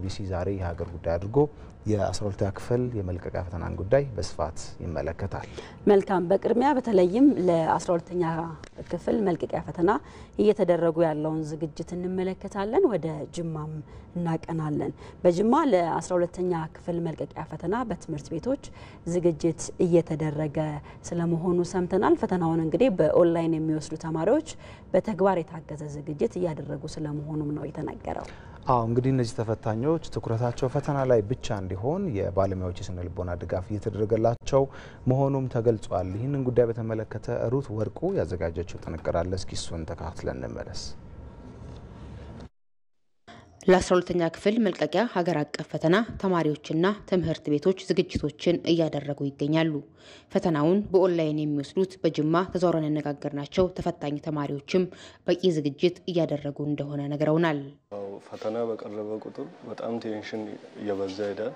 ኢቢሲ ዛሬ የሀገር ጉዳይ አድርጎ የ12ኛ ክፍል የመልቀቂያ ፈተናን ጉዳይ በስፋት ይመለከታል። መልካም በቅድሚያ በተለይም ለ12ኛ ክፍል መልቀቂያ ፈተና እየተደረጉ ያለውን ዝግጅት እንመለከታለን። ወደ ጅማም እናቀናለን። በጅማ ለ12ኛ ክፍል መልቀቂያ ፈተና በትምህርት ቤቶች ዝግጅት እየተደረገ ስለመሆኑ ሰምተናል። ፈተናውን እንግዲህ በኦንላይን የሚወስዱ ተማሪዎች በተግባር የታገዘ ዝግጅት እያደረጉ ስለመሆኑም ነው የተነገረው። እንግዲህ እነዚህ ተፈታኞች ትኩረታቸው ፈተና ላይ ብቻ እንዲሆን የባለሙያዎች የስነ ልቦና ድጋፍ እየተደረገላቸው መሆኑም ተገልጿል። ይህንን ጉዳይ በተመለከተ ሩት ወርቁ ያዘጋጀችው ጥንቅር አለ። እስኪ እሱን ተከታትለን እንመለስ። ለ12ኛ ክፍል መልቀቂያ ሀገር አቀፍ ፈተና ተማሪዎችና ትምህርት ቤቶች ዝግጅቶችን እያደረጉ ይገኛሉ። ፈተናውን በኦንላይን የሚወስዱት በጅማ ተዘዋውረን ያነጋገርናቸው ተፈታኝ ተማሪዎችም በቂ ዝግጅት እያደረጉ እንደሆነ ነግረውናል። ፈተና በቀረበ ቁጥር በጣም ቴንሽን እየበዛ ይሄዳል።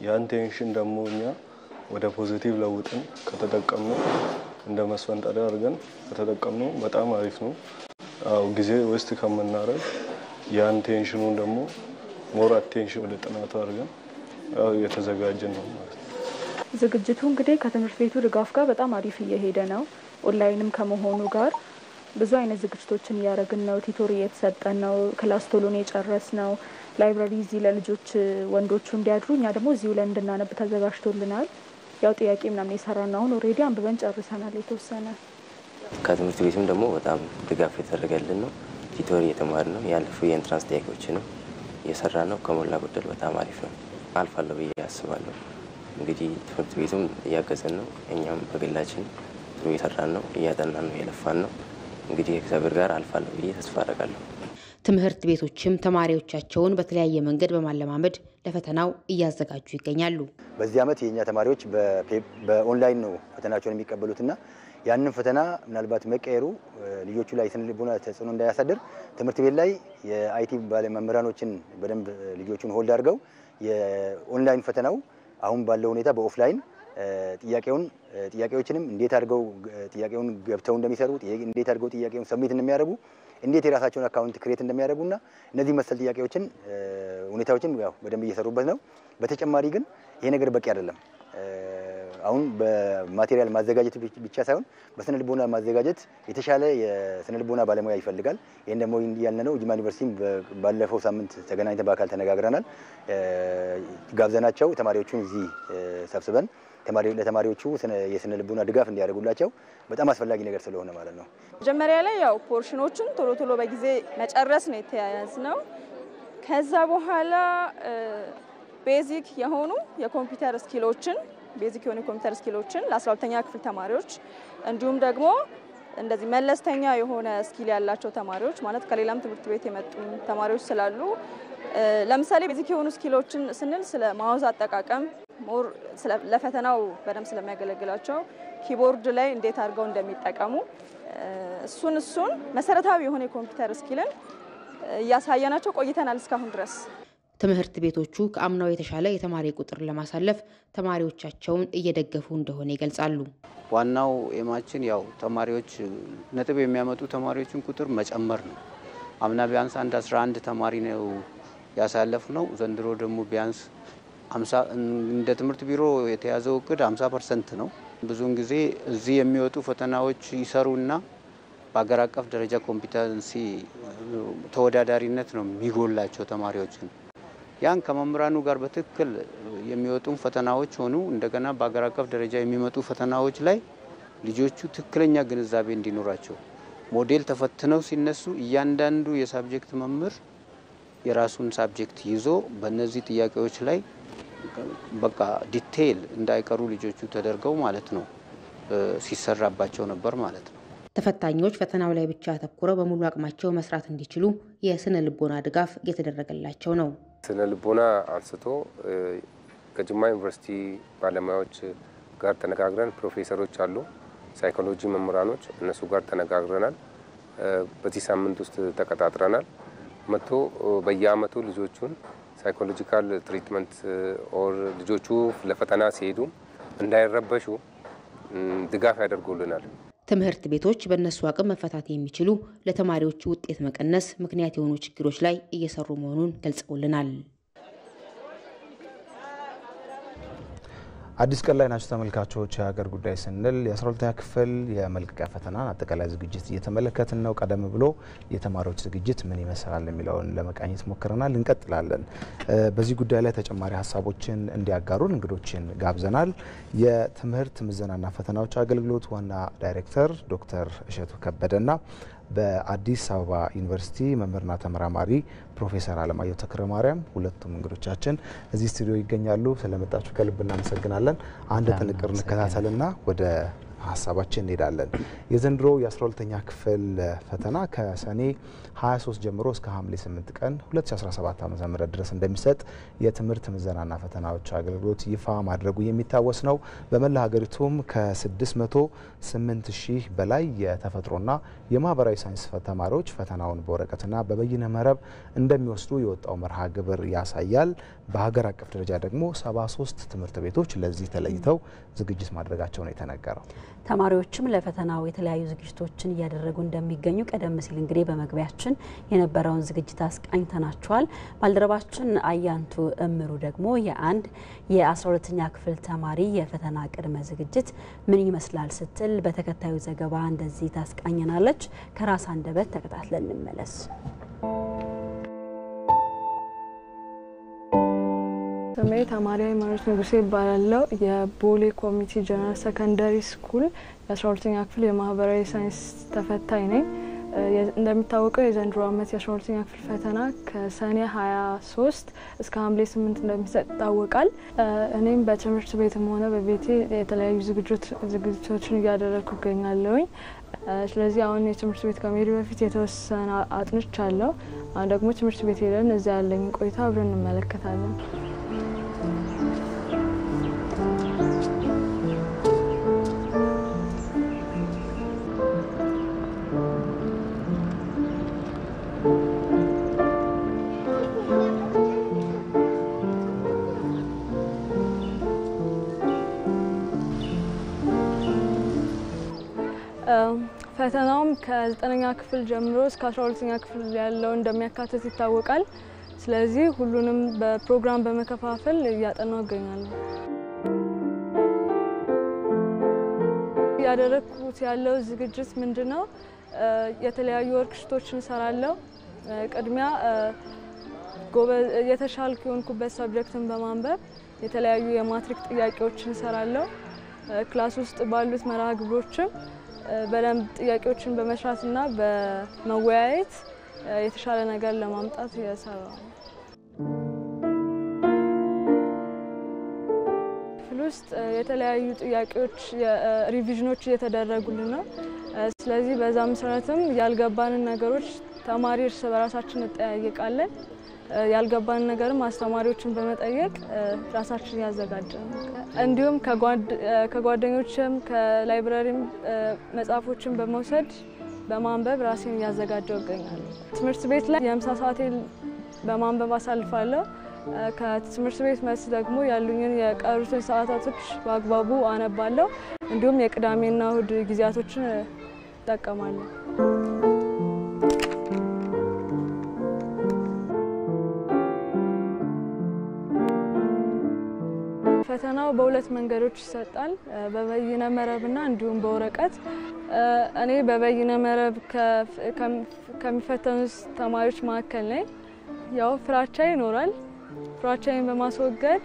ያን ቴንሽን ደግሞ እኛ ወደ ፖዚቲቭ ለውጥን ከተጠቀምነው እንደ መስፈንጠሪያ አድርገን ከተጠቀምነው በጣም አሪፍ ነው። ጊዜ ዌስት ከምናደርግ ያን ቴንሽኑን ደግሞ ሞር አቴንሽን ወደ ጥናቱ አድርገን የተዘጋጀን ነው ማለት ነው። ዝግጅቱ እንግዲህ ከትምህርት ቤቱ ድጋፍ ጋር በጣም አሪፍ እየሄደ ነው። ኦንላይንም ከመሆኑ ጋር ብዙ አይነት ዝግጅቶችን እያደረግን ነው። ቲቶሪ እየተሰጠን ነው። ክላስ ቶሎን የጨረስ ነው። ላይብራሪ እዚህ ለልጆች ወንዶቹ እንዲያድሩ እኛ ደግሞ እዚሁ ላይ እንድናነብ ተዘጋጅቶልናል። ያው ጥያቄ ምናምን የሰራን ነው። አሁን ኦሬዲ አንብበን ጨርሰናል የተወሰነ። ከትምህርት ቤቱም ደግሞ በጣም ድጋፍ የተደረገልን ነው። ቲቶሪ የተማር ነው። ያለፉ የኢንትራንስ ጥያቄዎችንም እየሰራ ነው። ከሞላ ጎደል በጣም አሪፍ ነው። አልፋለሁ ብዬ አስባለሁ። እንግዲህ ትምህርት ቤቱም እያገዘን ነው። እኛም በግላችን ጥሩ እየሰራን ነው፣ እያጠናን ነው፣ እየለፋን ነው። እንግዲህ እግዚአብሔር ጋር አልፋለሁ ብዬ ተስፋ አደርጋለሁ። ትምህርት ቤቶችም ተማሪዎቻቸውን በተለያየ መንገድ በማለማመድ ለፈተናው እያዘጋጁ ይገኛሉ። በዚህ ዓመት የኛ ተማሪዎች በኦንላይን ነው ፈተናቸውን የሚቀበሉትና ያንን ፈተና ምናልባት መቀየሩ ልጆቹ ላይ ስነ ልቦና ተጽዕኖ እንዳያሳድር ትምህርት ቤት ላይ የአይቲ ባለመምህራኖችን በደንብ ልጆቹን ሆልድ አድርገው የኦንላይን ፈተናው አሁን ባለው ሁኔታ በኦፍላይን ጥያቄዎችንም እንዴት አድርገው ጥያቄውን ገብተው እንደሚሰሩ እንዴት አድርገው ጥያቄውን ሰብሚት እንደሚያደርጉ እንዴት የራሳቸውን አካውንት ክሬት እንደሚያደርጉና እነዚህ መሰል ጥያቄዎችን ሁኔታዎችን ያው በደንብ እየሰሩበት ነው። በተጨማሪ ግን ይሄ ነገር በቂ አይደለም። አሁን በማቴሪያል ማዘጋጀት ብቻ ሳይሆን በስነ ልቦና ማዘጋጀት የተሻለ የስነ ልቦና ባለሙያ ይፈልጋል። ይሄን ደግሞ ያልነው ጅማ ዩኒቨርሲቲ ባለፈው ሳምንት ተገናኝተን በአካል ተነጋግረናል። ጋብዘናቸው ተማሪዎቹን እዚህ ሰብስበን ለተማሪዎቹ የስነ ልቦና ድጋፍ እንዲያደርጉላቸው በጣም አስፈላጊ ነገር ስለሆነ ማለት ነው። መጀመሪያ ላይ ያው ፖርሽኖችን ቶሎ በጊዜ መጨረስ ነው የተያያዝነው። ከዛ በኋላ ቤዚክ የሆኑ የኮምፒውተር ስኪሎችን ለ12ኛ ክፍል ተማሪዎች እንዲሁም ደግሞ እንደዚህ መለስተኛ የሆነ ስኪል ያላቸው ተማሪዎች ማለት ከሌላም ትምህርት ቤት የመጡ ተማሪዎች ስላሉ ለምሳሌ ቤዚክ የሆኑ ስኪሎችን ስንል ስለ ማውዝ አጠቃቀም ሞር ለፈተናው በደንብ ስለሚያገለግላቸው ኪቦርድ ላይ እንዴት አድርገው እንደሚጠቀሙ እሱን መሰረታዊ የሆነ የኮምፒውተር ስኪልን እያሳየናቸው ቆይተናል እስካሁን ድረስ። ትምህርት ቤቶቹ ከአምናው የተሻለ የተማሪ ቁጥር ለማሳለፍ ተማሪዎቻቸውን እየደገፉ እንደሆነ ይገልጻሉ። ዋናው ኤማችን ያው ተማሪዎች ነጥብ የሚያመጡ ተማሪዎችን ቁጥር መጨመር ነው። አምና ቢያንስ 11 ተማሪ ነው ያሳለፍነው። ዘንድሮ ደግሞ ቢያንስ 50 እንደ ትምህርት ቢሮ የተያዘው እቅድ 50% ነው። ብዙውን ጊዜ እዚህ የሚወጡ ፈተናዎች ይሰሩና በአገር አቀፍ ደረጃ ኮምፒተንሲ ተወዳዳሪነት ነው የሚጎላቸው ተማሪዎችን ያን ከመምህራኑ ጋር በትክክል የሚወጡ ፈተናዎች ሆኑ እንደገና በአገር አቀፍ ደረጃ የሚመጡ ፈተናዎች ላይ ልጆቹ ትክክለኛ ግንዛቤ እንዲኖራቸው ሞዴል ተፈትነው ሲነሱ እያንዳንዱ የሳብጀክት መምህር የራሱን ሳብጀክት ይዞ በእነዚህ ጥያቄዎች ላይ በቃ ዲቴይል እንዳይቀሩ ልጆቹ ተደርገው ማለት ነው ሲሰራባቸው ነበር ማለት ነው። ተፈታኞች ፈተናው ላይ ብቻ ተኩረው በሙሉ አቅማቸው መስራት እንዲችሉ የስነ ልቦና ድጋፍ እየተደረገላቸው ነው። ስነ ልቦና አንስቶ ከጅማ ዩኒቨርሲቲ ባለሙያዎች ጋር ተነጋግረን ፕሮፌሰሮች አሉ፣ ሳይኮሎጂ መምህራኖች እነሱ ጋር ተነጋግረናል። በዚህ ሳምንት ውስጥ ተቀጣጥረናል። መጥቶ በየአመቱ ልጆቹን ሳይኮሎጂካል ትሪትመንት ኦር ልጆቹ ለፈተና ሲሄዱ እንዳይረበሹ ድጋፍ ያደርጉልናል። ትምህርት ቤቶች በእነሱ አቅም መፈታት የሚችሉ ለተማሪዎች ውጤት መቀነስ ምክንያት የሆኑ ችግሮች ላይ እየሰሩ መሆኑን ገልጸውልናል። አዲስ ቀን ላይ ናችሁ ተመልካቾች። የሀገር ጉዳይ ስንል የ12ኛ ክፍል የመልቀቂያ ፈተናን አጠቃላይ ዝግጅት እየተመለከትን ነው። ቀደም ብሎ የተማሪዎች ዝግጅት ምን ይመስላል የሚለውን ለመቃኘት ሞክረናል። እንቀጥላለን። በዚህ ጉዳይ ላይ ተጨማሪ ሀሳቦችን እንዲያጋሩን እንግዶችን ጋብዘናል። የትምህርት ምዘናና ፈተናዎች አገልግሎት ዋና ዳይሬክተር ዶክተር እሸቱ ከበደና በአዲስ አበባ ዩኒቨርሲቲ መምህርና ተመራማሪ ፕሮፌሰር አለማየሁ ተክለማርያም ሁለቱም እንግዶቻችን እዚህ ስቱዲዮ ይገኛሉ። ስለመጣችሁ ከልብ እናመሰግናለን። አንድ ጥንቅር እንከታተልና ወደ ሀሳባችን እንሄዳለን። የዘንድሮ የ12ኛ ክፍል ፈተና ከሰኔ 23 ጀምሮ እስከ ሐምሌ 8 ቀን 2017 ዓ.ም ድረስ እንደሚሰጥ የትምህርት ምዘናና ፈተናዎች አገልግሎት ይፋ ማድረጉ የሚታወስ ነው። በመላ ሀገሪቱም ከ608 ሺህ በላይ የተፈጥሮና የማህበራዊ ሳይንስ ተማሪዎች ፈተናውን በወረቀትና በበይነ መረብ እንደሚወስዱ የወጣው መርሃ ግብር ያሳያል። በሀገር አቀፍ ደረጃ ደግሞ 73 ትምህርት ቤቶች ለዚህ ተለይተው ዝግጅት ማድረጋቸው ነው የተነገረው። ተማሪዎችም ለፈተናው የተለያዩ ዝግጅቶችን እያደረጉ እንደሚገኙ ቀደም ሲል እንግዲህ በመግቢያችን የነበረውን ዝግጅት አስቃኝተናቸዋል። ባልደረባችን አያንቱ እምሩ ደግሞ የ12ኛ ክፍል ተማሪ የፈተና ቅድመ ዝግጅት ምን ይመስላል ስትል በተከታዩ ዘገባ እንደዚህ ታስቃኘናለች። ከራስ አንደበት ተከታትለን እንመለስ። ስሜ ተማሪ ሃይማኖት ንጉሴ ይባላል። የቦሌ ኮሚኒቲ ጀነራል ሰከንደሪ ስኩል የ12ኛ ክፍል የማህበራዊ ሳይንስ ተፈታኝ ነኝ። እንደሚታወቀው የዘንድሮ ዓመት የ12ኛ ክፍል ፈተና ከሰኔ 23 እስከ ሐምሌ 8 እንደሚሰጥ ይታወቃል። እኔም በትምህርት ቤትም ሆነ በቤቴ የተለያዩ ዝግጅቶችን እያደረግኩ እገኛለሁኝ። ስለዚህ አሁን የትምህርት ቤት ከመሄድ በፊት የተወሰነ አጥንቻለሁ። አሁን ደግሞ ትምህርት ቤት ሄደን እዚያ ያለኝ ቆይታ አብረን እንመለከታለን። ፈተናውም ከ9ኛ ክፍል ጀምሮ እስከ 12ኛ ክፍል ያለው እንደሚያካትት ይታወቃል። ስለዚህ ሁሉንም በፕሮግራም በመከፋፈል እያጠናው እገኛለሁ። ያደረኩት ያለው ዝግጅት ምንድነው? የተለያዩ ወርክሽቶችን እሰራለሁ። ቅድሚያ የተሻልኩ የሆንኩበት ሰብጀክትን በማንበብ የተለያዩ የማትሪክ ጥያቄዎችን እሰራለሁ። ክላስ ውስጥ ባሉት መርሃ ግብሮችም በደንብ ጥያቄዎችን በመስራትና በመወያየት የተሻለ ነገር ለማምጣት እየሰራሁ ነው። ክፍል ውስጥ የተለያዩ ጥያቄዎች ሪቪዥኖች እየተደረጉልን ነው። ስለዚህ በዛ መሰረትም ያልገባንን ነገሮች ተማሪ እርስ በራሳችን እንጠያየቃለን። ያልገባን ነገርም አስተማሪዎችን በመጠየቅ ራሳችን ያዘጋጃል። እንዲሁም ከጓደኞችም ከላይብረሪም መጽሐፎችን በመውሰድ በማንበብ ራሴን ያዘጋጀው እገኛለሁ። ትምህርት ቤት ላይ የምሳ ሰዓቴን በማንበብ አሳልፋለሁ። ከትምህርት ቤት መልስ ደግሞ ያሉኝን የቀሩትን ሰዓታቶች በአግባቡ አነባለሁ። እንዲሁም የቅዳሜና እሁድ ጊዜያቶችን እጠቀማለሁ። ፈተናው በሁለት መንገዶች ይሰጣል፣ በበይነ መረብና እንዲሁም በወረቀት። እኔ በበይነ መረብ ከሚፈተኑ ተማሪዎች መካከል ነኝ። ያው ፍራቻ ይኖራል። ፍራቻዬን በማስወገድ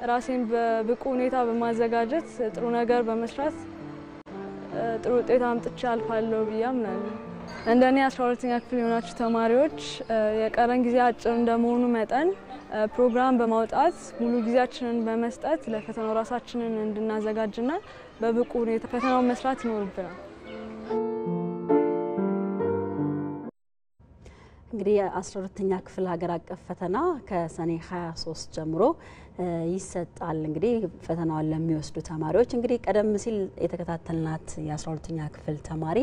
ራሴን በብቁ ሁኔታ በማዘጋጀት ጥሩ ነገር በመስራት ጥሩ ውጤት አምጥቼ አልፋለሁ ብዬ አምናለሁ። እንደኔ 12ኛ ክፍል የሆናችሁ ተማሪዎች የቀረን ጊዜ አጭር እንደመሆኑ መጠን ፕሮግራም በማውጣት ሙሉ ጊዜያችንን በመስጠት ለፈተናው ራሳችንን እንድናዘጋጅና በብቁ ሁኔታ ፈተናውን መስራት ይኖርብናል። እንግዲህ የ12ኛ ክፍል ሀገር አቀፍ ፈተና ከሰኔ 23 ጀምሮ ይሰጣል። እንግዲህ ፈተናውን ለሚወስዱ ተማሪዎች እንግዲህ ቀደም ሲል የተከታተልናት የ12ኛ ክፍል ተማሪ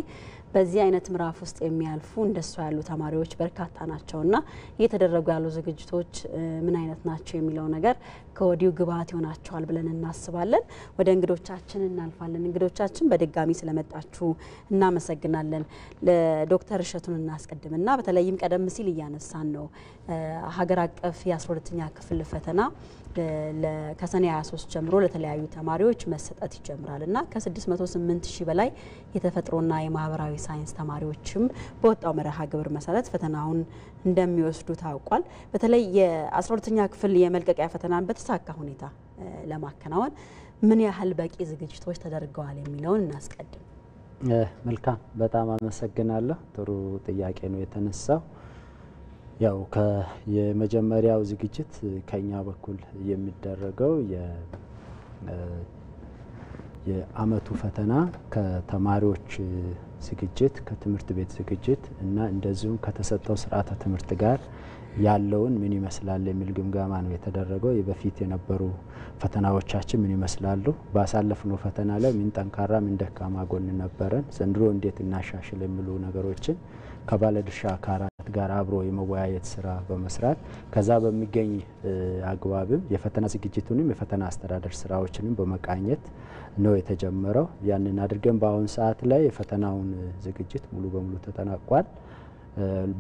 በዚህ አይነት ምዕራፍ ውስጥ የሚያልፉ እንደሱ ያሉ ተማሪዎች በርካታ ናቸውና እየተደረጉ ያሉ ዝግጅቶች ምን አይነት ናቸው የሚለው ነገር ከወዲሁ ግብአት ይሆናቸዋል ብለን እናስባለን። ወደ እንግዶቻችን እናልፋለን። እንግዶቻችን በድጋሚ ስለመጣችሁ እናመሰግናለን። ለዶክተር እሸቱን እናስቀድምና በተለይም ቀደም ሲል እያነሳን ነው ሀገር አቀፍ የ12ኛ ክፍል ፈተና ከሰኔ 23 ጀምሮ ለተለያዩ ተማሪዎች መሰጠት ይጀምራልና ከ608 ሺህ በላይ የተፈጥሮና የማህበራዊ ሳይንስ ተማሪዎችም በወጣው መርሃ ግብር መሰረት ፈተናውን እንደሚወስዱ ታውቋል። በተለይ የ12ኛ ክፍል የመልቀቂያ ፈተናን በተሳካ ሁኔታ ለማከናወን ምን ያህል በቂ ዝግጅቶች ተደርገዋል የሚለውን እናስቀድም። መልካም፣ በጣም አመሰግናለሁ። ጥሩ ጥያቄ ነው የተነሳው። ያው የመጀመሪያው ዝግጅት ከኛ በኩል የሚደረገው የአመቱ ፈተና ከተማሪዎች ዝግጅት ከትምህርት ቤት ዝግጅት እና እንደዚሁም ከተሰጠው ስርዓተ ትምህርት ጋር ያለውን ምን ይመስላል የሚል ግምገማ ነው የተደረገው። በፊት የነበሩ ፈተናዎቻችን ምን ይመስላሉ፣ ባሳለፍነው ፈተና ላይ ምን ጠንካራ ምን ደካማ ጎን ነበረን፣ ዘንድሮ እንዴት እናሻሽል የሚሉ ነገሮችን ከባለድርሻ አካላት ጋር አብሮ የመወያየት ስራ በመስራት ከዛ በሚገኝ አግባብም የፈተና ዝግጅቱንም የፈተና አስተዳደር ስራዎችንም በመቃኘት ነው የተጀመረው። ያንን አድርገን በአሁን ሰዓት ላይ የፈተናውን ዝግጅት ሙሉ በሙሉ ተጠናቋል።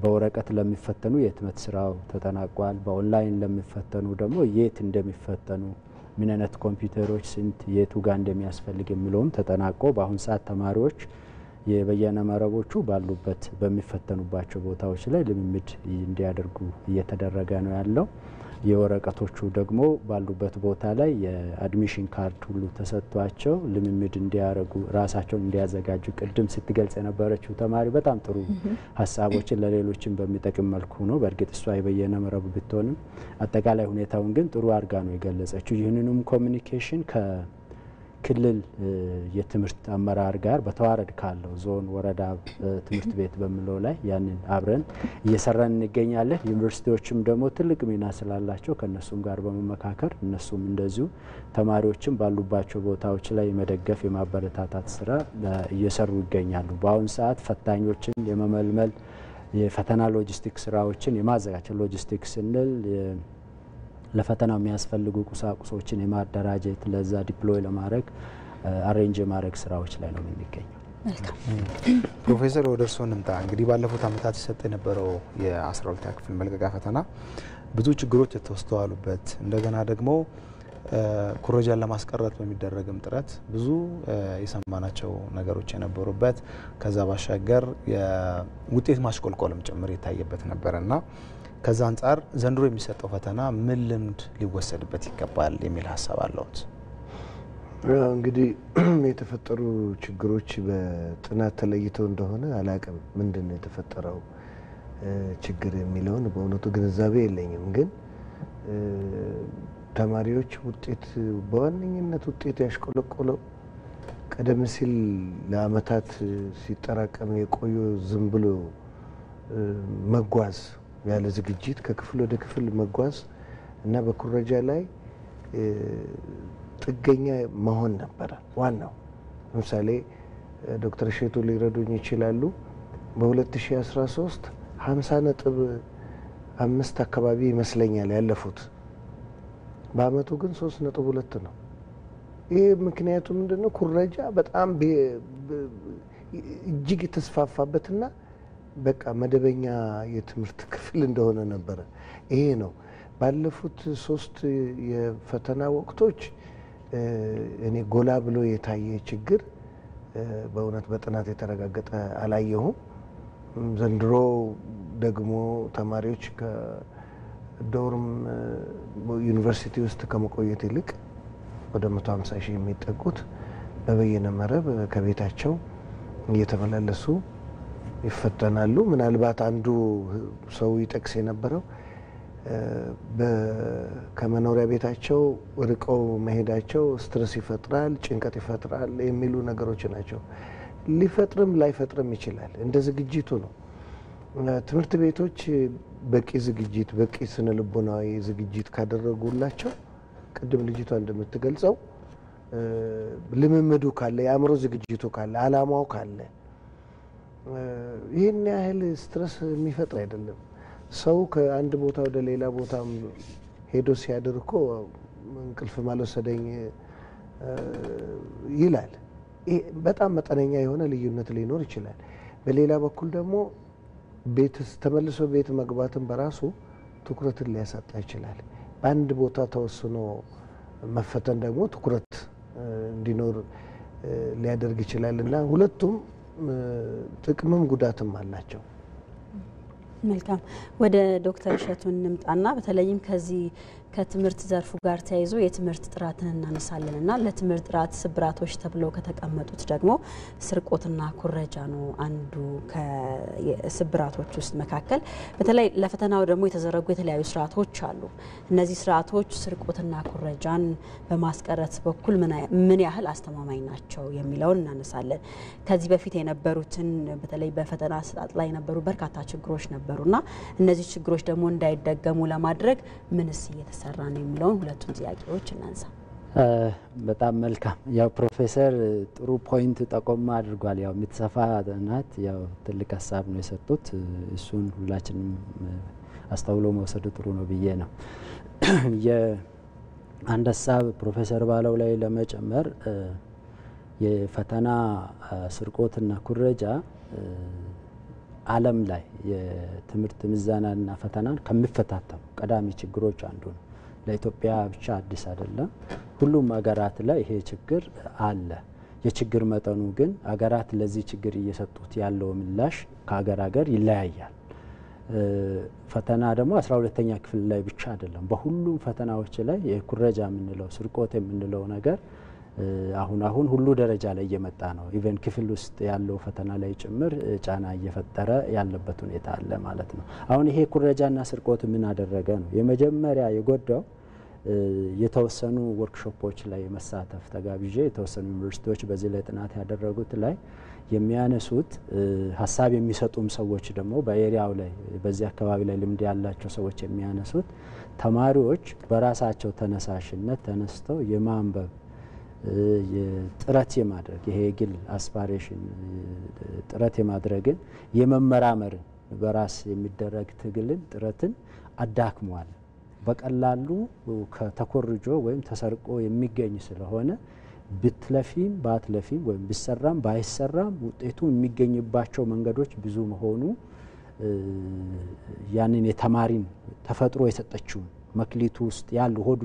በወረቀት ለሚፈተኑ የህትመት ስራው ተጠናቋል። በኦንላይን ለሚፈተኑ ደግሞ የት እንደሚፈተኑ ምን አይነት ኮምፒውተሮች ስንት የቱ ጋር እንደሚያስፈልግ የሚለውም ተጠናቆ በአሁን ሰዓት ተማሪዎች የበየነ መረቦቹ ባሉበት በሚፈተኑባቸው ቦታዎች ላይ ልምምድ እንዲያደርጉ እየተደረገ ነው ያለው። የወረቀቶቹ ደግሞ ባሉበት ቦታ ላይ የአድሚሽን ካርድ ሁሉ ተሰጥቷቸው ልምምድ እንዲያደርጉ ራሳቸውን እንዲያዘጋጁ ቅድም ስትገልጽ የነበረችው ተማሪ በጣም ጥሩ ሀሳቦችን ለሌሎችን በሚጠቅም መልኩ ነው። በእርግጥ እሷ የበየነ መረብ ብትሆንም አጠቃላይ ሁኔታውን ግን ጥሩ አድርጋ ነው የገለጸችው። ይህንንም ኮሚኒኬሽን ክልል የትምህርት አመራር ጋር በተዋረድ ካለው ዞን፣ ወረዳ ትምህርት ቤት በሚለው ላይ ያንን አብረን እየሰራን እንገኛለን። ዩኒቨርሲቲዎችም ደግሞ ትልቅ ሚና ስላላቸው ከነሱም ጋር በመመካከር እነሱም እንደዚሁ ተማሪዎችም ባሉባቸው ቦታዎች ላይ መደገፍ የማበረታታት ስራ እየሰሩ ይገኛሉ። በአሁን ሰዓት ፈታኞችን የመመልመል የፈተና ሎጂስቲክስ ስራዎችን የማዘጋጀት ሎጂስቲክስ ስንል ለፈተናው የሚያስፈልጉ ቁሳቁሶችን የማደራጀት ለዛ ዲፕሎይ ለማድረግ አሬንጅ የማድረግ ስራዎች ላይ ነው የሚገኘው። ፕሮፌሰር ወደ እርስዎ እንምጣ። እንግዲህ ባለፉት አመታት ሲሰጥ የነበረው የ12ኛ ክፍል መልቀቂያ ፈተና ብዙ ችግሮች የተስተዋሉበት እንደገና ደግሞ ኩረጃን ለማስቀረት በሚደረግም ጥረት ብዙ የሰማናቸው ነገሮች የነበሩበት ከዛ ባሻገር የውጤት ማሽቆልቆልም ጭምር የታየበት ነበርና ከዛ አንጻር ዘንድሮ የሚሰጠው ፈተና ምን ልምድ ሊወሰድበት ይገባል የሚል ሀሳብ አለዎት? እንግዲህ የተፈጠሩ ችግሮች በጥናት ተለይተው እንደሆነ አላቅም። ምንድነው የተፈጠረው ችግር የሚለውን በእውነቱ ግንዛቤ የለኝም። ግን ተማሪዎች ውጤት በዋነኝነት ውጤት ያሽቆለቆለው ቀደም ሲል ለአመታት ሲጠራቀም የቆየ ዝም ብሎ መጓዝ ያለ ዝግጅት ከክፍል ወደ ክፍል መጓዝ እና በኩረጃ ላይ ጥገኛ መሆን ነበረ ዋናው። ለምሳሌ ዶክተር እሸቱ ሊረዱኝ ይችላሉ። በ2013 50.5 አካባቢ ይመስለኛል ያለፉት። በአመቱ ግን 3.2 ነው። ይህ ምክንያቱ ምንድነው? ኩረጃ በጣም እጅግ የተስፋፋበትና በቃ መደበኛ የትምህርት ክፍል እንደሆነ ነበረ። ይሄ ነው ባለፉት 3 የፈተና ወቅቶች እኔ ጎላ ብሎ የታየ ችግር በእውነት በጥናት የተረጋገጠ አላየሁም። ዘንድሮ ደግሞ ተማሪዎች ከዶርም ዩኒቨርሲቲ ውስጥ ከመቆየት ይልቅ ወደ 150 ሺህ የሚጠጉት በበየነ መረብ ከቤታቸው እየተመላለሱ ይፈተናሉ። ምናልባት አንዱ ሰው ይጠቅስ የነበረው ከመኖሪያ ቤታቸው ርቀው መሄዳቸው ስትረስ ይፈጥራል፣ ጭንቀት ይፈጥራል የሚሉ ነገሮች ናቸው። ሊፈጥርም ላይፈጥርም ይችላል። እንደ ዝግጅቱ ነው። ትምህርት ቤቶች በቂ ዝግጅት በቂ ስነ ልቦናዊ ዝግጅት ካደረጉላቸው ቅድም ልጅቷ እንደምትገልጸው ልምምዱ ካለ የአእምሮ ዝግጅቱ ካለ አላማው ካለ ይህን ያህል ስትረስ የሚፈጥር አይደለም። ሰው ከአንድ ቦታ ወደ ሌላ ቦታ ሄዶ ሲያድር እኮ እንቅልፍ ማልወሰደኝ ይላል። በጣም መጠነኛ የሆነ ልዩነት ሊኖር ይችላል። በሌላ በኩል ደግሞ ተመልሶ ቤት መግባትን በራሱ ትኩረትን ሊያሳጣ ይችላል። በአንድ ቦታ ተወስኖ መፈተን ደግሞ ትኩረት እንዲኖር ሊያደርግ ይችላል እና ሁለቱም ጥቅምም ጉዳትም አላቸው። መልካም ወደ ዶክተር እሸቱ እንምጣና በተለይም ከዚህ ከትምህርት ዘርፉ ጋር ተያይዞ የትምህርት ጥራትን እናነሳለንና ለትምህርት ጥራት ስብራቶች ተብለው ከተቀመጡት ደግሞ ስርቆትና ኩረጃ ነው አንዱ ከስብራቶች ውስጥ መካከል። በተለይ ለፈተናው ደግሞ የተዘረጉ የተለያዩ ስርዓቶች አሉ። እነዚህ ስርዓቶች ስርቆትና ኩረጃን በማስቀረት በኩል ምን ያህል አስተማማኝ ናቸው የሚለውን እናነሳለን። ከዚህ በፊት የነበሩትን በተለይ በፈተና አሰጣጥ ላይ የነበሩ በርካታ ችግሮች ነበሩና እነዚህ ችግሮች ደግሞ እንዳይደገሙ ለማድረግ ምንስ እየተሰራ ነው የሚለውን ሁለቱን ጥያቄዎች እናንሳ። በጣም መልካም። ያው ፕሮፌሰር ጥሩ ፖይንት ጠቆም አድርጓል። ያው የምትሰፋ ናት። ያው ትልቅ ሀሳብ ነው የሰጡት። እሱን ሁላችንም አስተውሎ መውሰዱ ጥሩ ነው ብዬ ነው። የአንድ ሀሳብ ፕሮፌሰር ባለው ላይ ለመጨመር የፈተና ስርቆትና ኩረጃ ዓለም ላይ የትምህርት ምዘናና ፈተናን ከሚፈታተኑ ቀዳሚ ችግሮች አንዱ ነው። ለኢትዮጵያ ብቻ አዲስ አይደለም። ሁሉም ሀገራት ላይ ይሄ ችግር አለ። የችግር መጠኑ ግን ሀገራት ለዚህ ችግር እየሰጡት ያለው ምላሽ ከሀገር ሀገር ይለያያል። ፈተና ደግሞ 12ኛ ክፍል ላይ ብቻ አይደለም። በሁሉም ፈተናዎች ላይ የኩረጃ የምንለው ስርቆት የምንለው ነገር አሁን ሁሉ ደረጃ ላይ እየመጣ ነው። ኢቨን ክፍል ውስጥ ያለው ፈተና ላይ ጭምር ጫና እየፈጠረ ያለበት ሁኔታ አለ ማለት ነው። አሁን ይሄ ኩረጃና ስርቆት ምን አደረገ ነው? የመጀመሪያ የጎዳው የተወሰኑ ወርክሾፖች ላይ መሳተፍ ተጋብዤ የተወሰኑ ዩኒቨርሲቲዎች በዚህ ላይ ጥናት ያደረጉት ላይ የሚያነሱት ሀሳብ የሚሰጡም ሰዎች ደግሞ በኤሪያው ላይ በዚህ አካባቢ ላይ ልምድ ያላቸው ሰዎች የሚያነሱት ተማሪዎች በራሳቸው ተነሳሽነት ተነስተው የማንበብ ጥረት የማድረግ ይሄ ግል አስፓሬሽን ጥረት የማድረግን የመመራመርን በራስ የሚደረግ ትግልን ጥረትን አዳክሟል። በቀላሉ ከተኮርጆ ወይም ተሰርቆ የሚገኝ ስለሆነ ብትለፊም ባትለፊም ወይም ቢሰራም ባይሰራም ውጤቱ የሚገኝባቸው መንገዶች ብዙ መሆኑ ያንን የተማሪን ተፈጥሮ የሰጠችውን መክሊቱ ውስጥ ያለው ሆዱ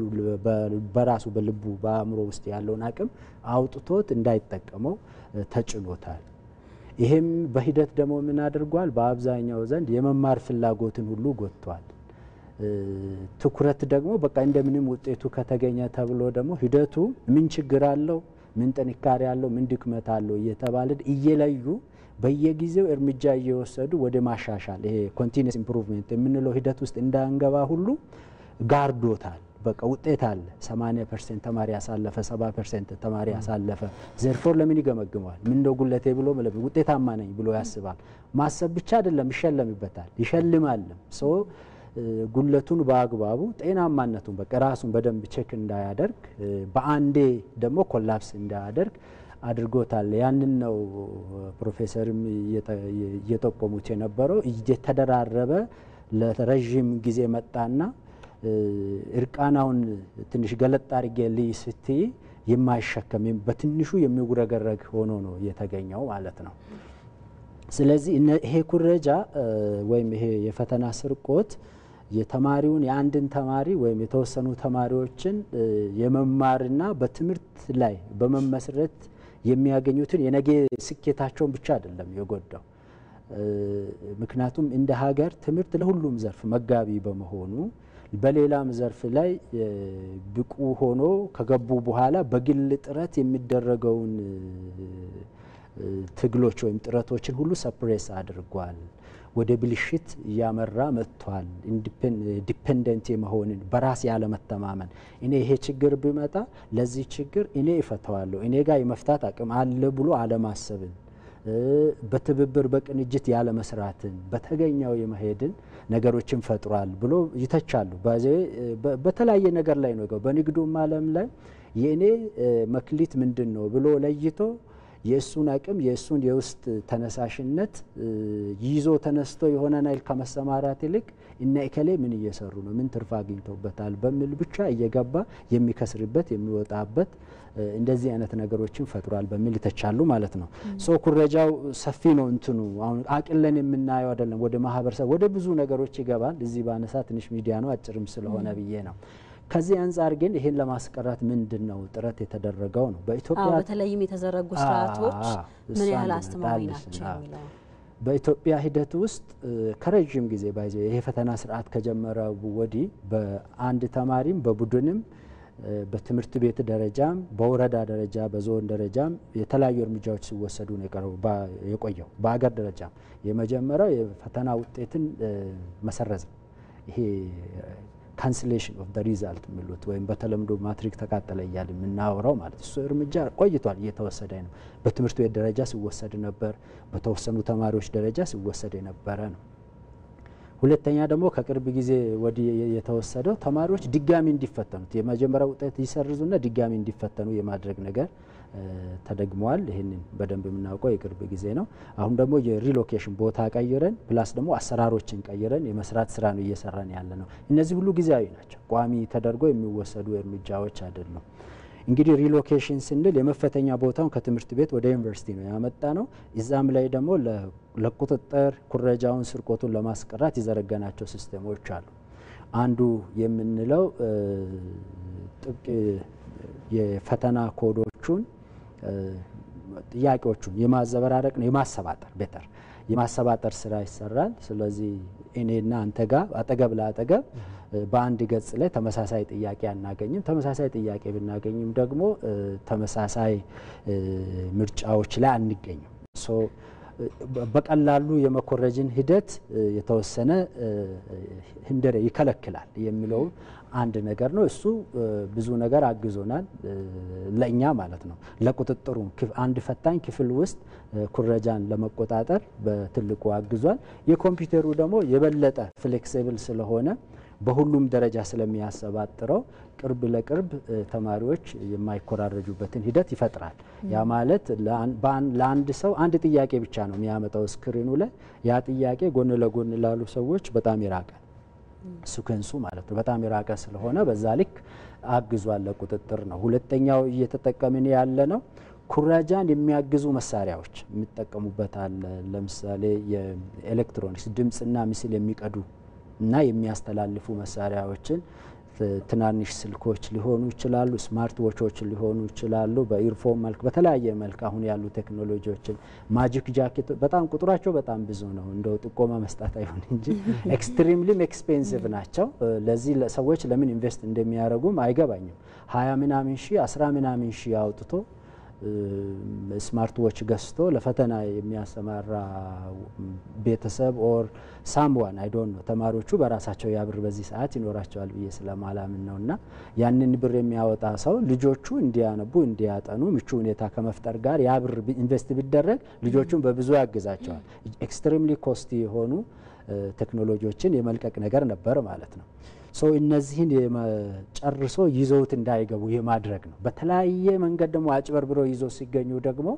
በራሱ በልቡ በአእምሮ ውስጥ ያለውን አቅም አውጥቶት እንዳይጠቀመው ተጭኖታል። ይሄም በሂደት ደግሞ ምን አድርጓል? በአብዛኛው ዘንድ የመማር ፍላጎትን ሁሉ ጎትቷል። ትኩረት ደግሞ በቃ እንደምንም ውጤቱ ከተገኘ ተብሎ ደግሞ ሂደቱ ምን ችግር አለው፣ ምን ጥንካሬ አለው፣ ምን ድክመት አለው እየተባለ እየለዩ በየጊዜው እርምጃ እየወሰዱ ወደ ማሻሻል ይሄ ኮንቲኒየስ ኢምፕሩቭመንት የምንለው ሂደት ውስጥ እንዳንገባ ሁሉ ጋርዶታል። በቃ ውጤት አለ 80% ተማሪ ያሳለፈ 70% ተማሪ ያሳለፈ ዘርፎር ለምን ይገመግመዋል? ምን ነው ጉለቴ ብሎ ውጤታማ ነኝ ብሎ ያስባል። ማሰብ ብቻ አይደለም ይሸለምበታል፣ ይሸልማልም። ሰው ጉለቱን በአግባቡ ጤናማነቱን በቃ ራሱን በደንብ ቼክ እንዳያደርግ በአንዴ ደግሞ ኮላፕስ እንዳያደርግ አድርጎታል። ያንን ነው ፕሮፌሰርም እየጠቆሙት የነበረው። እየተደራረበ ለረጅም ጊዜ መጣና እርቃናውን ትንሽ ገለጥ አድርጌ ልይ ስትይ የማይሸከም በትንሹ የሚጉረገረግ ሆኖ ነው የተገኘው ማለት ነው። ስለዚህ ይሄ ኩረጃ ወይም ይሄ የፈተና ስርቆት የተማሪውን የአንድን ተማሪ ወይም የተወሰኑ ተማሪዎችን የመማርና በትምህርት ላይ በመመስረት የሚያገኙትን የነገ ስኬታቸውን ብቻ አይደለም የጎዳው። ምክንያቱም እንደ ሀገር ትምህርት ለሁሉም ዘርፍ መጋቢ በመሆኑ በሌላም ዘርፍ ላይ ብቁ ሆኖ ከገቡ በኋላ በግል ጥረት የሚደረገውን ትግሎች ወይም ጥረቶችን ሁሉ ሰፕሬስ አድርጓል። ወደ ብልሽት እያመራ መጥቷል። ዲፔንደንት የመሆንን በራስ ያለመተማመን እኔ ይሄ ችግር ቢመጣ ለዚህ ችግር እኔ እፈታዋለሁ እኔ ጋር የመፍታት አቅም አለ ብሎ አለማሰብን በትብብር በቅንጅት ያለ መስራትን በተገኘው የመሄድን ነገሮችን ፈጥሯል ብሎ ይተቻሉ። በተለያየ ነገር ላይ ነው በንግዱም ዓለም ላይ የኔ መክሊት ምንድነው ብሎ ለይቶ የእሱን አቅም የእሱን የውስጥ ተነሳሽነት ይዞ ተነስቶ የሆነ ናይል ከመሰማራት ይልቅ እና እከሌ ምን እየሰሩ ነው ምን ትርፍ አግኝተውበታል በሚል ብቻ እየገባ የሚከስርበት የሚወጣበት እንደዚህ አይነት ነገሮችን ፈጥሯል በሚል ተቻሉ ማለት ነው። ሶ ኩረጃው ሰፊ ነው እንትኑ አሁን አቅለን የምናየው አይደለም። ወደ ማህበረሰብ ወደ ብዙ ነገሮች ይገባል። እዚህ ባነሳ ትንሽ ሚዲያ ነው አጭርም ስለሆነ ብዬ ነው። ከዚህ አንፃር ግን ይሄን ለማስቀረት ምንድነው ጥረት የተደረገው ነው? በኢትዮጵያ በተለይም የተዘረጉ ስርዓቶች ምን ያህል አስተማማኝ ናቸው የሚለው በኢትዮጵያ ሂደት ውስጥ ከረጅም ጊዜ ባይዘ ይሄ ፈተና ስርዓት ከጀመረ ወዲህ በአንድ ተማሪም በቡድንም በትምህርት ቤት ደረጃም በወረዳ ደረጃ በዞን ደረጃም የተለያዩ እርምጃዎች ሲወሰዱ ነው የቆየው። በአገር ደረጃ የመጀመሪያው የፈተና ውጤትን መሰረዝ ይሄ ካንስሌሽን ኦፍ ዘ ሪዛልት የሚሉት ወይም በተለምዶ ማትሪክ ተቃጠለ እያለ የምናወራው ማለት እሱ እርምጃ ቆይቷል እየተወሰደ ነው። በትምህርት ቤት ደረጃ ሲወሰድ ነበር፣ በተወሰኑ ተማሪዎች ደረጃ ሲወሰድ የነበረ ነው። ሁለተኛ ደግሞ ከቅርብ ጊዜ ወዲህ የተወሰደው ተማሪዎች ድጋሚ እንዲፈተኑት የመጀመሪያ ውጤት ይሰርዙና ድጋሚ እንዲፈተኑ የማድረግ ነገር ተደግመዋል። ይሄንን በደንብ የምናውቀው የቅርብ ጊዜ ነው። አሁን ደግሞ የሪሎኬሽን ቦታ ቀይረን ፕላስ ደግሞ አሰራሮችን ቀይረን የመስራት ስራ ነው እየሰራን ያለ ነው። እነዚህ ሁሉ ጊዜያዊ ናቸው፣ ቋሚ ተደርጎ የሚወሰዱ እርምጃዎች አይደሉም። እንግዲህ ሪሎኬሽን ስንል የመፈተኛ ቦታውን ከትምህርት ቤት ወደ ዩኒቨርሲቲ ነው ያመጣ ነው። እዛም ላይ ደግሞ ለቁጥጥር ኩረጃውን ስርቆቱን ለማስቀራት የዘረጋናቸው ሲስተሞች አሉ። አንዱ የምንለው ጥብቅ የፈተና ኮዶቹን ጥያቄዎቹን የማዘበራረቅ ነው የማሰባጠር ቤተር የማሰባጠር ስራ ይሰራል። ስለዚህ እኔና አንተ ጋር አጠገብ ለአጠገብ በአንድ ገጽ ላይ ተመሳሳይ ጥያቄ አናገኝም። ተመሳሳይ ጥያቄ ብናገኝም ደግሞ ተመሳሳይ ምርጫዎች ላይ አንገኝም። ሶ በቀላሉ የመኮረጅን ሂደት የተወሰነ ህንደረ ይከለክላል የሚለው አንድ ነገር ነው። እሱ ብዙ ነገር አግዞናል ለኛ ማለት ነው። ለቁጥጥሩ አንድ ፈታኝ ክፍል ውስጥ ኩረጃን ለመቆጣጠር በትልቁ አግዟል። የኮምፒውተሩ ደግሞ የበለጠ ፍሌክሲብል ስለሆነ በሁሉም ደረጃ ስለሚያሰባጥረው ቅርብ ለቅርብ ተማሪዎች የማይኮራረጁበትን ሂደት ይፈጥራል። ያ ማለት ለአንድ ሰው አንድ ጥያቄ ብቻ ነው የሚያመጣው ስክሪኑ ላይ። ያ ጥያቄ ጎን ለጎን ላሉ ሰዎች በጣም ይራቀ ሲኩዌንሱ ማለት ነው በጣም ይራቀ ስለሆነ በዛ ልክ አግዟል ለቁጥጥር ነው። ሁለተኛው እየተጠቀምን ያለ ነው ኩረጃን የሚያግዙ መሳሪያዎች የሚጠቀሙበታል። ለምሳሌ የኤሌክትሮኒክስ ድምጽና ምስል የሚቀዱ እና የሚያስተላልፉ መሳሪያዎችን ትናንሽ ስልኮች ሊሆኑ ይችላሉ፣ ስማርት ዎቾች ሊሆኑ ይችላሉ፣ በኢርፎን መልክ በተለያየ መልክ አሁን ያሉ ቴክኖሎጂዎችን ማጂክ ጃኬት በጣም ቁጥራቸው በጣም ብዙ ነው። እንደው ጥቆማ መስጠት አይሆን እንጂ ኤክስትሪምሊ ኤክስፔንሲቭ ናቸው። ለዚህ ሰዎች ለምን ኢንቨስት እንደሚያደርጉም አይገባኝም። 20 ምናምን ሺህ 10 ምናምን ሺህ አውጥቶ ስማርት ዎች ገዝቶ ለፈተና የሚያሰማራ ቤተሰብ ኦር ሳምዋን አይ ዶንት ኖ ተማሪዎቹ በራሳቸው ያብር በዚህ ሰዓት ይኖራቸዋል ብዬ ስለማላምን ነውና ያንን ብር የሚያወጣ ሰው ልጆቹ እንዲያነቡ እንዲያጠኑ ምቹ ሁኔታ ከመፍጠር ጋር ያብር ኢንቨስት ቢደረግ ልጆቹን በብዙ ያግዛቸዋል። ኤክስትሪምሊ ኮስቲ የሆኑ ቴክኖሎጂዎችን የመልቀቅ ነገር ነበር ማለት ነው። ሶ እነዚህን ጨርሶ ይዘውት እንዳይገቡ የማድረግ ነው። በተለያየ መንገድ ደግሞ አጭበርብረው ይዘው ሲገኙ ደግሞ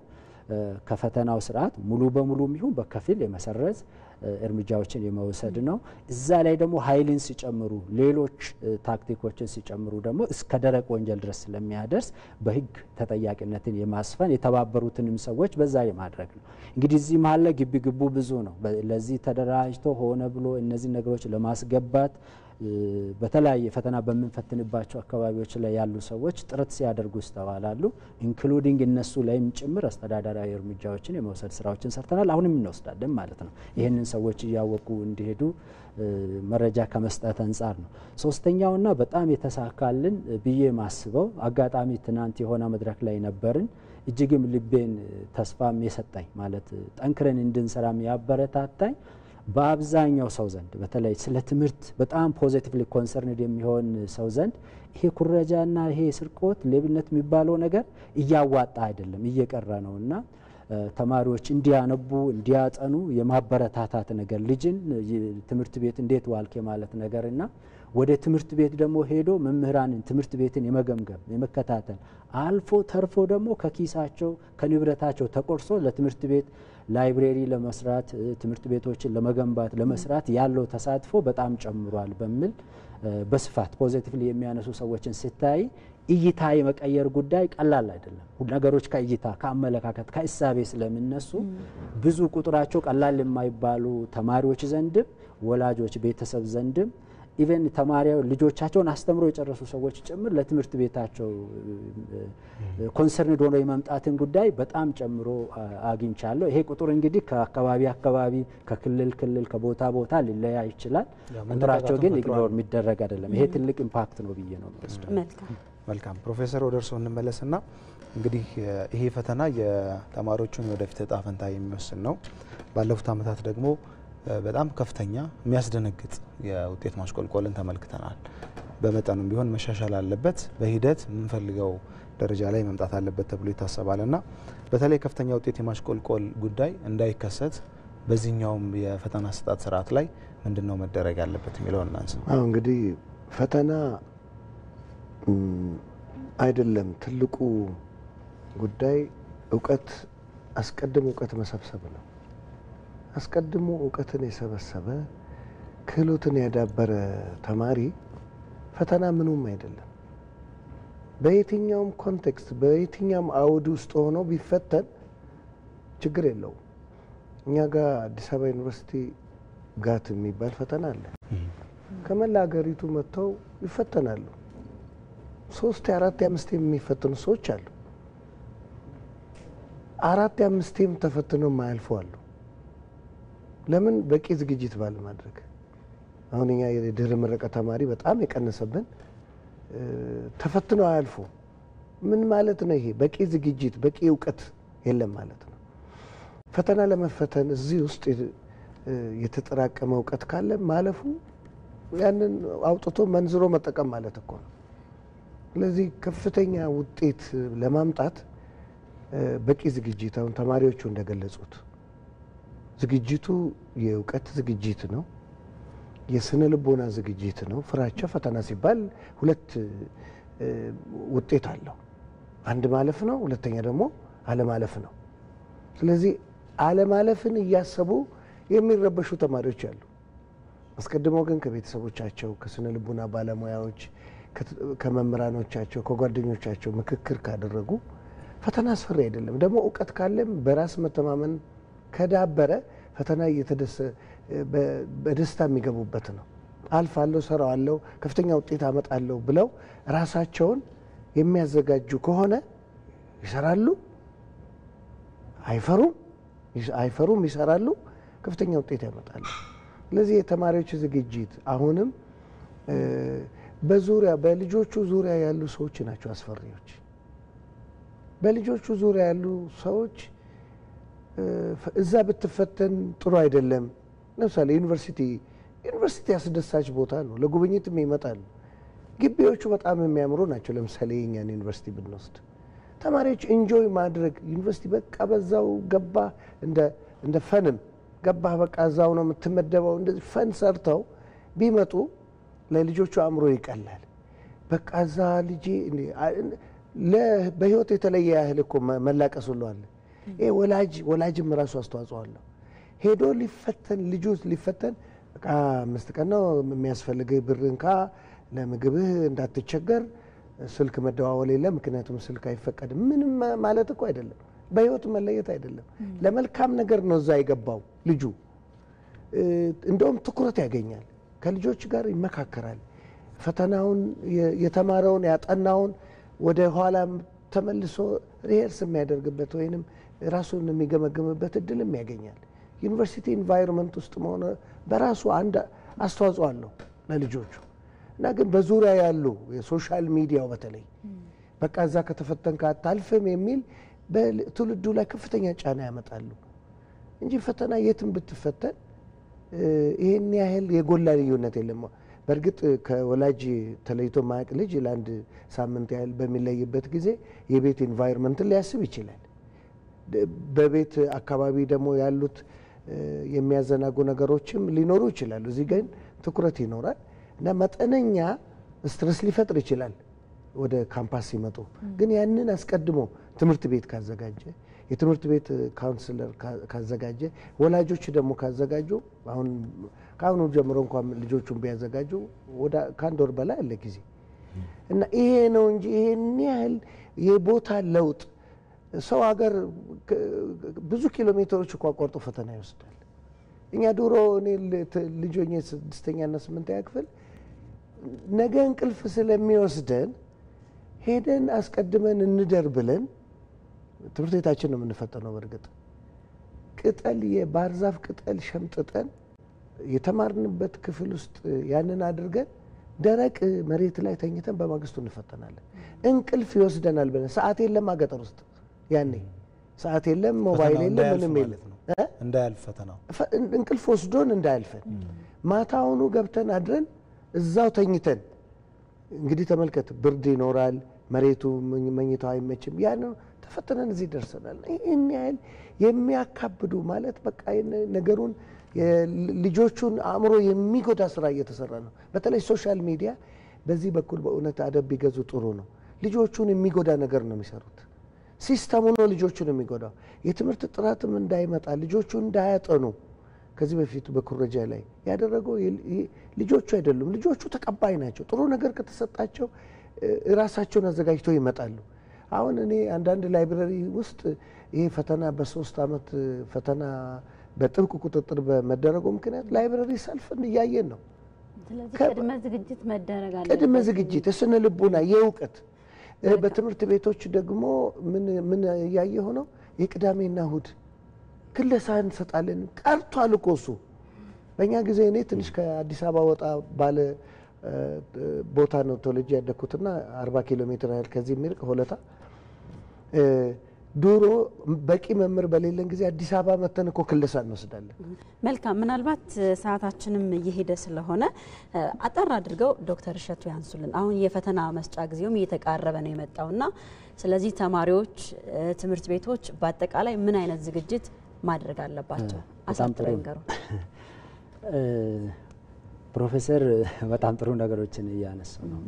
ከፈተናው ስርዓት ሙሉ በሙሉ ይሁን በከፊል የመሰረዝ እርምጃዎችን የመውሰድ ነው። እዛ ላይ ደግሞ ኃይልን ሲጨምሩ ሌሎች ታክቲኮችን ሲጨምሩ ደግሞ እስከ ደረቅ ወንጀል ድረስ ስለሚያደርስ በህግ ተጠያቂነትን የማስፈን የተባበሩትንም ሰዎች በዛ የማድረግ ነው። እንግዲህ እዚህ መሀል ላይ ግቢ ግቡ ብዙ ነው። ለዚህ ተደራጅቶ ሆነ ብሎ እነዚህ ነገሮች ለማስገባት በተለያየ ፈተና በምንፈትንባቸው አካባቢዎች ላይ ያሉ ሰዎች ጥረት ሲያደርጉ ይስተዋላሉ። ኢንክሉዲንግ እነሱ ላይም ጭምር አስተዳደራዊ እርምጃዎችን የመውሰድ ስራዎችን ሰርተናል። አሁንም እንወስዳለን ማለት ነው። ይህንን ሰዎች እያወቁ እንዲሄዱ መረጃ ከመስጠት አንጻር ነው። ሶስተኛውና በጣም የተሳካልን ብዬ ማስበው አጋጣሚ ትናንት የሆነ መድረክ ላይ ነበርን። እጅግም ልቤን ተስፋም የሰጠኝ ማለት ጠንክረን እንድንሰራም ያበረታታኝ በአብዛኛው ሰው ዘንድ በተለይ ስለ ትምህርት በጣም ፖዚቲቭሊ ኮንሰርንድ የሚሆን ሰው ዘንድ ይሄ ኩረጃና ይሄ ስርቆት ሌብነት የሚባለው ነገር እያዋጣ አይደለም እየቀረ ነውና ተማሪዎች እንዲያነቡ እንዲያጠኑ የማበረታታት ነገር ልጅን ትምህርት ቤት እንዴት ዋልክ ማለት ነገርና ወደ ትምህርት ቤት ደግሞ ሄዶ መምህራንን ትምህርት ቤትን የመገምገም የመከታተል አልፎ ተርፎ ደግሞ ከኪሳቸው ከንብረታቸው ተቆርሶ ለትምህርት ቤት ላይብሬሪ ለመስራት ትምህርት ቤቶችን ለመገንባት ለመስራት ያለው ተሳትፎ በጣም ጨምሯል በሚል በስፋት ፖዚቲቭሊ የሚያነሱ ሰዎችን ሲታይ እይታ የመቀየር ጉዳይ ቀላል አይደለም። ነገሮች ከእይታ ከአመለካከት ከእሳቤ ስለሚነሱ ብዙ ቁጥራቸው ቀላል የማይባሉ ተማሪዎች ዘንድም ወላጆች ቤተሰብ ዘንድም ኢቨን ተማሪዎች ልጆቻቸውን አስተምሮ የጨረሱ ሰዎች ጭምር ለትምህርት ቤታቸው ኮንሰርን ሆኖ የመምጣትን ጉዳይ በጣም ጨምሮ አግኝቻለሁ። ይሄ ቁጥር እንግዲህ ከአካባቢ ከክልል ክልል ከቦታ ቦታ ሊለያይ ይችላል። ቁጥራቸው ግን ኢግኖር የሚደረግ አይደለም። ይሄ ትልቅ ኢምፓክት ነው ብዬ ነው የምወስደው። መልካም ፕሮፌሰር ወደ እርስዎ እንመለስና እንግዲህ ይሄ ፈተና የተማሪዎቹን ወደፊት እጣ ፈንታ የሚወስን ነው። ባለፉት ዓመታት ደግሞ በጣም ከፍተኛ የሚያስደነግጥ የውጤት ማሽቆልቆልን ተመልክተናል። በመጠኑም ቢሆን መሻሻል አለበት፣ በሂደት የምንፈልገው ደረጃ ላይ መምጣት አለበት ተብሎ ይታሰባልና በተለይ ከፍተኛ ውጤት የማሽቆልቆል ጉዳይ እንዳይከሰት በዚህኛውም የፈተና አሰጣጥ ስርዓት ላይ ምንድነው መደረግ ያለበት የሚለውን እናንሳ። እንግዲህ ፈተና አይደለም ትልቁ ጉዳይ እውቀት አስቀድሞ እውቀት መሰብሰብ ነው። አስቀድሞ እውቀትን የሰበሰበ ክህሎትን ያዳበረ ተማሪ ፈተና ምኑም አይደለም። በየትኛውም ኮንቴክስት በየትኛውም አውድ ውስጥ ሆኖ ቢፈተን ችግር የለውም። እኛ ጋር አዲስ አበባ ዩኒቨርሲቲ ጋት የሚባል ፈተና አለ። ከመላ ሀገሪቱ መጥተው ይፈተናሉ። 3 4 5 የሚፈተኑ ሰዎች አሉ። 4 5 ተፈትነው የማያልፉ አሉ። ለምን? በቂ ዝግጅት ባለማድረግ። አሁን እኛ የድህረ ምረቃ ተማሪ በጣም የቀነሰብን ተፈትነው አያልፉ። ምን ማለት ነው ይሄ? በቂ ዝግጅት በቂ እውቀት የለም ማለት ነው። ፈተና ለመፈተን እዚህ ውስጥ የተጠራቀመ እውቀት ካለ ማለፉ ያንን አውጥቶ መንዝሮ መጠቀም ማለት እኮ ነው። ስለዚህ ከፍተኛ ውጤት ለማምጣት በቂ ዝግጅት አሁን ተማሪዎቹ እንደገለጹት ዝግጅቱ የእውቀት ዝግጅት ነው፣ የስነ ልቦና ዝግጅት ነው። ፍራቻ ፈተና ሲባል ሁለት ውጤት አለው። አንድ ማለፍ ነው፣ ሁለተኛ ደግሞ አለማለፍ ነው። ስለዚህ አለማለፍን እያሰቡ የሚረበሹ ተማሪዎች አሉ። አስቀድሞ ግን ከቤተሰቦቻቸው ከስነ ልቦና ባለሙያዎች ከመምህራኖቻቸው ከጓደኞቻቸው ምክክር ካደረጉ ፈተና አስፈሪ አይደለም። ደግሞ እውቀት ካለም በራስ መተማመን ከዳበረ ፈተና በደስታ የሚገቡበት ነው። አልፋለሁ፣ ሰራዋለሁ፣ ከፍተኛ ውጤት አመጣለሁ ብለው ራሳቸውን የሚያዘጋጁ ከሆነ ይሰራሉ፣ አይፈሩም፣ ይሰራሉ፣ ከፍተኛ ውጤት ያመጣሉ። ስለዚህ የተማሪዎች ዝግጅት አሁንም በልጆቹ ዙሪያ ያሉ ሰዎች ናቸው አስፈሪዎች። በልጆቹ ዙሪያ ያሉ ሰዎች እዛ ብትፈተን ጥሩ አይደለም። ለምሳሌ ዩኒቨርሲቲ አስደሳች ቦታ ነው፣ ለጉብኝትም ይመጣሉ። ግቢዎቹ በጣም የሚያምሩ ናቸው። ለምሳሌ የኛን ዩኒቨርሲቲ ብንወስድ ተማሪዎች ኢንጆይ ማድረግ ዩኒቨርሲቲ በቃ በዛው ገባ እንደ ፈንም ገባ በቃ እዛው ነው የምትመደበው። እንደዚህ ፈን ሰርተው ቢመጡ ለልጆቹ አእምሮ ይቀላል። በቃ እዛ ልጄ በህይወት የተለየ ያህል እኮ መላቀስ ሁሉ አለ። ይሄ ወላጅም ራሱ አስተዋጽኦ አለው። ሄዶ ሊፈተን ልጁ ሊፈተን በቃ 5 ቀን ነው የሚያስፈልገው፣ ብር እንካ ለምግብህ እንዳትቸገር፣ ስልክ መደዋወል የለም ምክንያቱም ስልክ አይፈቀድም። ምንም ማለት እኮ አይደለም፣ በህይወት መለየት አይደለም። ለመልካም ነገር ነው እዛ የገባው ልጁ። እንደውም ትኩረት ያገኛል፣ ከልጆች ጋር ይመካከራል። ፈተናውን የተማረውን ያጠናውን ወደ ኋላ ተመልሶ ሪሄርስ የሚያደርግበት ወይንም ራሱን የሚገመገምበት እድልም ያገኛል። ዩኒቨርሲቲ ኢንቫይሮንመንት ውስጥ መሆነ በራሱ አንድ አስተዋጽኦ አለው ለልጆቹ። እና ግን በዙሪያ ያሉ የሶሻል ሚዲያው በተለይ በቃ እዛ ከተፈተንክ አታልፍም የሚል በትውልዱ ላይ ከፍተኛ ጫና ያመጣሉ እንጂ ፈተና የትም ብትፈተን ይሄን ያህል የጎላ ልዩነት የለም። በእርግጥ ከወላጅ ተለይቶ ማያውቅ ልጅ ለአንድ ሳምንት ያህል በሚለይበት ጊዜ የቤት ኢንቫይሮንመንትን ሊያስብ ይችላል። በቤት አካባቢ ደግሞ ያሉት የሚያዘናጉ ነገሮችም ሊኖሩ ይችላሉ። እዚህ ግን ትኩረት ይኖራል እና መጠነኛ ስትረስ ሊፈጥር ይችላል ወደ ካምፓስ ሲመጡ። ግን ያንን አስቀድሞ ትምህርት ቤት ካዘጋጀ፣ የትምህርት ቤት ካውንስለር ካዘጋጀ፣ ወላጆች ደግሞ ካዘጋጁ አሁን ከአሁኑ ጀምሮ እንኳን ልጆቹን ቢያዘጋጁ ወደ ከአንድ ወር በላይ አለ ጊዜ እና ይሄ ነው እንጂ ይሄን ያህል የቦታ ለውጥ ሰው ሀገር ብዙ ኪሎ ሜትሮች እኮ አቋርጦ ፈተና ይወስዳል። እኛ ድሮ እኔ ልጅ ሆኜ 6ኛና 8ኛ ክፍል ነገ እንቅልፍ ስለሚወስደን ሄደን አስቀድመን እንደር ብለን ትምህርት ቤታችን ነው የምንፈተነው። በእርግጥ ቅጠል የባህር ዛፍ ቅጠል ሸምጥጠን የተማርንበት ክፍል ውስጥ ያንን አድርገን ደረቅ መሬት ላይ ተኝተን በማግስቱ እንፈተናለን። እንቅልፍ ይወስደናል ብለን ሰዓት የለም አገጠር ውስጥ ያኔ ሰዓት የለም፣ ሞባይል የለም፣ ምንም የለም። እንዳያልፍ ፈተናው እንቅልፍ ወስዶን እንዳያልፈን ማታውኑ ገብተን አድረን እዛው ተኝተን እንግዲህ ተመልከት፣ ብርድ ይኖራል፣ መሬቱ መኝታው አይመችም። ያን ተፈተነን እዚህ ደርሰናል። ይሄን ያህል የሚያካብዱ ማለት በቃ ነገሩን ልጆቹን አእምሮ የሚጎዳ ስራ እየተሰራ ነው። በተለይ ሶሻል ሚዲያ በዚህ በኩል በእውነት አደብ ቢገዙ ጥሩ ነው። ልጆቹን የሚጎዳ ነገር ነው የሚሰሩት። ሲስተሙ ነው ልጆቹን የሚጎዳው። የትምህርት ጥራትም እንዳይመጣ ልጆቹ እንዳያጠኑ ከዚህ በፊት በኩረጃ ላይ ያደረገው ልጆቹ አይደሉም። ልጆቹ ተቀባይ ናቸው። ጥሩ ነገር ከተሰጣቸው ራሳቸውን አዘጋጅተው ይመጣሉ። አሁን እኔ አንዳንድ ላይብረሪ ውስጥ ይሄ ፈተና በ3 ዓመት ፈተና በጥብቅ ቁጥጥር በመደረጉ ምክንያት ላይብረሪ ሰልፍ እያየን ነው። ስለዚህ ቅድመ ዝግጅት መደረግ አለ። ቅድመ ዝግጅት የስነ ልቦና የእውቀት በትምህርት ቤቶች ደግሞ ምን እያየሁ ነው? የቅዳሜና እሁድ ክለሳ እንሰጣለን። ቀርቷል እኮ እሱ። በእኛ ጊዜ እኔ ትንሽ ከአዲስ አበባ ወጣ ባለ ቦታ ነው ተወልጄ ያደግኩትና 40 ኪሎ ሜትር ያህል ከዚህ የሚርቅ ሆለታ። ድሮ በቂ መምህር በሌለን ጊዜ አዲስ አበባ መተን እኮ ክለሳ እንወስዳለን። መልካም፣ ምናልባት ሰዓታችንም እየሄደ ስለሆነ አጠር አድርገው ዶክተር እሸቱ ያንሱልን። አሁን የፈተና መስጫ ጊዜውም እየተቃረበ ነው የመጣውና ስለዚህ ተማሪዎች፣ ትምህርት ቤቶች በአጠቃላይ ምን አይነት ዝግጅት ማድረግ አለባቸው? አሳጥረው ይንገሩ። ፕሮፌሰር በጣም ጥሩ ነገሮችን እያነሱ ነው።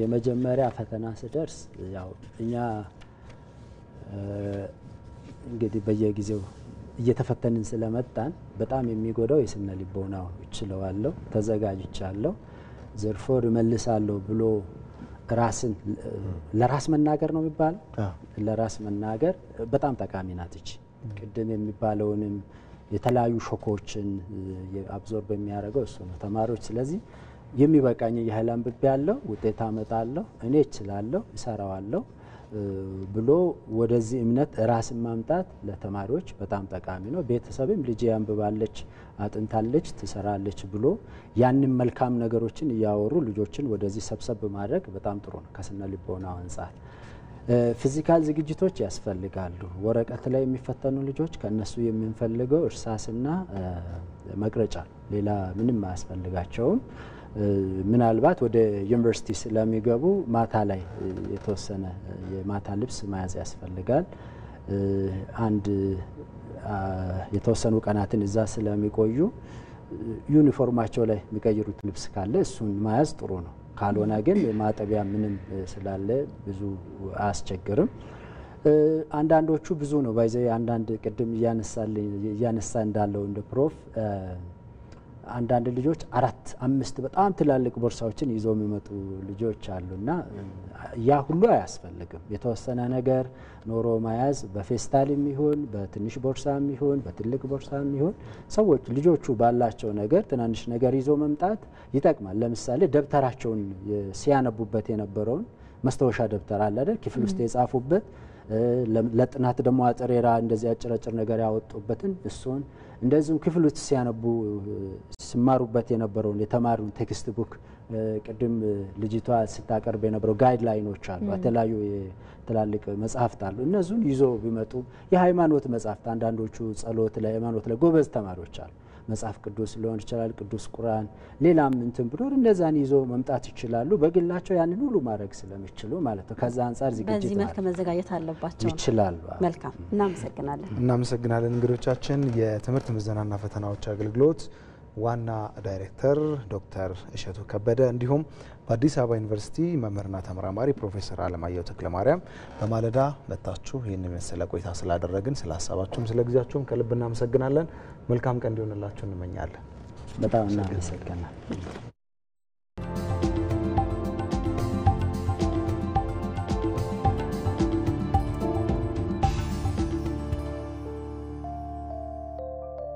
የመጀመሪያ ፈተና ስደርስ ያው እኛ እንግዲህ በየጊዜው እየተፈተንን ስለመጣን በጣም የሚጎዳው የስነ ልቦናው እችለዋለሁ፣ ተዘጋጅቻለሁ፣ ዘርፎር እመልሳለሁ ብሎ ራስን ለራስ መናገር ነው የሚባለው። ለራስ መናገር በጣም ጠቃሚ ናት። እቺ ቅድም የሚባለውንም የተለያዩ ሾኮችን አብዞርብ የሚያደርገው እሱ ነው ተማሪዎች። ስለዚህ የሚበቃኝ ያህል አንብቤ ያለው ውጤት አመጣለሁ፣ እኔ እችላለሁ፣ እሰራዋለሁ ብሎ ወደዚህ እምነት ራስን ማምጣት ለተማሪዎች በጣም ጠቃሚ ነው። ቤተሰብም ልጅ ያንብባለች፣ አጥንታለች፣ ትሰራለች ብሎ ያንን መልካም ነገሮችን እያወሩ ልጆችን ወደዚህ ሰብሰብ ማድረግ በጣም ጥሩ ነው ከስነ ልቦናው አንጻር። ፊዚካል ዝግጅቶች ያስፈልጋሉ። ወረቀት ላይ የሚፈተኑ ልጆች ከነሱ የምንፈልገው እርሳስና መቅረጫ፣ ሌላ ምንም አያስፈልጋቸውም። ምናልባት ወደ ዩኒቨርሲቲ ስለሚገቡ ማታ ላይ የተወሰነ የማታ ልብስ መያዝ ያስፈልጋል። አንድ የተወሰኑ ቀናትን እዛ ስለሚቆዩ ዩኒፎርማቸው ላይ የሚቀይሩት ልብስ ካለ እሱን መያዝ ጥሩ ነው። ካልሆነ ግን ማጠቢያ ምንም ስላለ ብዙ አያስቸግርም። አንዳንዶቹ ብዙ ነው ባይዘ አንዳንድ ቅድም እያነሳ እንዳለው እንደ ፕሮፍ አንዳንድ ልጆች 4፣ 5 በጣም ትላልቅ ቦርሳዎችን ይዘው የሚመጡ ልጆች አሉና ያ ሁሉ አያስፈልግም። የተወሰነ ነገር ኖሮ መያዝ በፌስታልም ይሁን በትንሽ ቦርሳም ይሁን በትልቅ ቦርሳም ይሁን ሰዎች ልጆቹ ባላቸው ነገር ትናንሽ ነገር ይዞ መምጣት ይጠቅማል። ለምሳሌ ደብተራቸውን ሲያነቡበት የነበረውን መስታወሻ ደብተር አለ አይደል? ክፍል ውስጥ የጻፉበት ለጥናት ደግሞ አጥሬራ እንደዚህ አጭራጭር ነገር ያወጡበትን እሱን እንደዚሁም ክፍል ውስጥ ሲያነቡ ሲማሩበት የነበረውን የተማሪውን ቴክስት ቡክ ቅድም ልጅቷ ስታቀርብ የነበረው ጋይድ ላይኖች አሉ። የተለያዩ ትላልቅ መጽሐፍት አሉ። እነሱን ይዞ ቢመጡ የሃይማኖት መጽሐፍት አንዳንዶቹ ጸሎት ላይ ሃይማኖት ላይ ጎበዝ ተማሪዎች አሉ። መጽሐፍ ቅዱስ ሊሆን ይችላል፣ ቅዱስ ቁርአን፣ ሌላም እንትን ብኖር እንደዛን ይዞ መምጣት ይችላሉ። በግላቸው ያንን ሁሉ ማድረግ ስለሚችሉ ማለት ነው። ከዛ አንፃር ዝግጅት በዚህ መልክ መዘጋጀት አለባቸው ይችላሉ። መልካም እናመሰግናለን። እንግዶቻችን የትምህርት ምዘናና ፈተናዎች አገልግሎት ዋና ዳይሬክተር ዶክተር እሸቱ ከበደ እንዲሁም በአዲስ አበባ ዩኒቨርሲቲ መምህርና ተመራማሪ ፕሮፌሰር አለማየሁ ተክለማርያም በማለዳ መጣችሁ ይህን የመሰለ ቆይታ ስላደረግን ስለ ሀሳባችሁም ስለ ጊዜያችሁም ከልብ እናመሰግናለን። መልካም ቀን እንዲሆንላችሁ እንመኛለን። በጣም እናመሰግናለን።